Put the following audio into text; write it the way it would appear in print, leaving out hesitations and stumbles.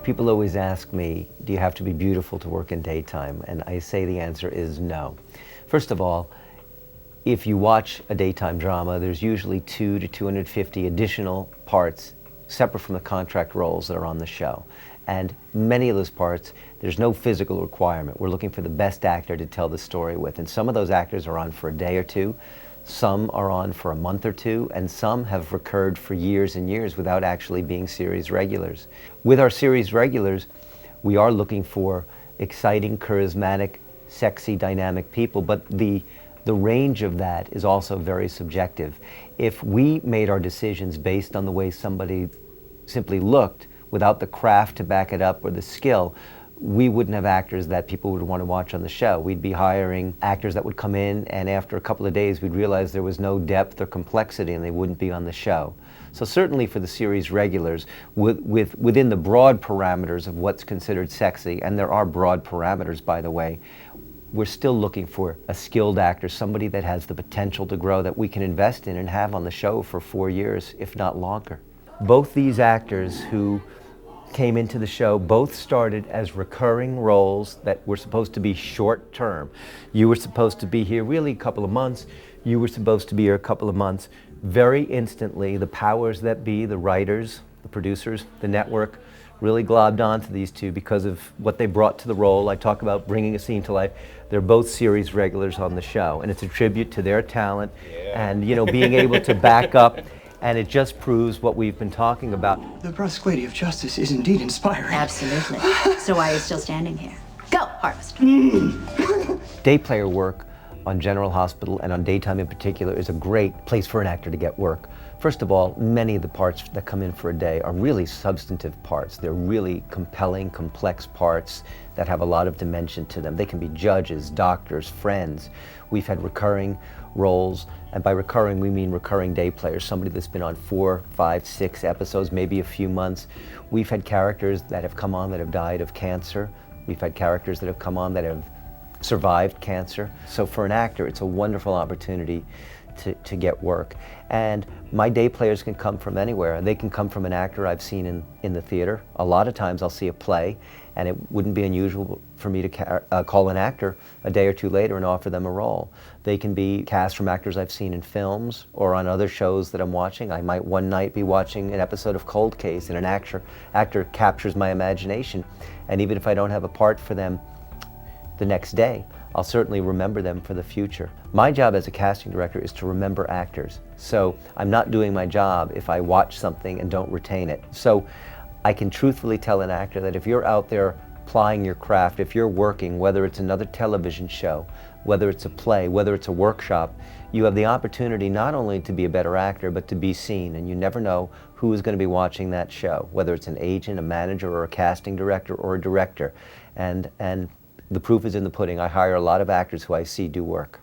People always ask me, do you have to be beautiful to work in daytime? And I say the answer is no. First of all, if you watch a daytime drama, there's usually 2 to 250 additional parts separate from the contract roles that are on the show. And many of those parts, there's no physical requirement. We're looking for the best actor to tell the story with. And some of those actors are on for a day or two, some are on for a month or two, and some have recurred for years and years without actually being series regulars. With our series regulars, we are looking for exciting, charismatic, sexy, dynamic people, but the range of that is also very subjective. If we made our decisions based on the way somebody simply looked, without the craft to back it up or the skill, we wouldn't have actors that people would want to watch on the show. We'd be hiring actors that would come in, and after a couple of days we'd realize there was no depth or complexity and they wouldn't be on the show. So certainly for the series regulars, within the broad parameters of what's considered sexy, and there are broad parameters, by the way, we're still looking for a skilled actor, somebody that has the potential to grow, that we can invest in and have on the show for 4 years, if not longer. Both these actors who came into the show both started as recurring roles that were supposed to be short term. You were supposed to be here really a couple of months, you were supposed to be here a couple of months. Very instantly, the powers that be, the writers, the producers, the network, really globbed onto these two because of what they brought to the role. I talk about bringing a scene to life. They're both series regulars on the show, and it's a tribute to their talent and, you know, being able to back up. And it just proves what we've been talking about. The brusque lady of justice is indeed inspiring. Absolutely. So why are you still standing here? Go, Harvest. Day player work on General Hospital and on daytime in particular is a great place for an actor to get work. First of all, many of the parts that come in for a day are really substantive parts. They're really compelling, complex parts that have a lot of dimension to them. They can be judges, doctors, friends. We've had recurring roles, and by recurring we mean recurring day players, somebody that's been on 4, 5, 6 episodes, maybe a few months. We've had characters that have come on that have died of cancer. We've had characters that have come on that have survived cancer. So for an actor, it's a wonderful opportunity to get work. And my day players can come from anywhere. They can come from an actor I've seen in the theater. A lot of times I'll see a play, and it wouldn't be unusual for me to call an actor a day or two later and offer them a role. They can be cast from actors I've seen in films or on other shows that I'm watching. I might one night be watching an episode of Cold Case and an actor captures my imagination, and even if I don't have a part for them the next day, I'll certainly remember them for the future. My job as a casting director is to remember actors. So I'm not doing my job if I watch something and don't retain it. So I can truthfully tell an actor that if you're out there plying your craft, if you're working, whether it's another television show, whether it's a play, whether it's a workshop, you have the opportunity not only to be a better actor, but to be seen. And you never know who is going to be watching that show, whether it's an agent, a manager, or a casting director, or a director. And the proof is in the pudding. I hire a lot of actors who I see do work.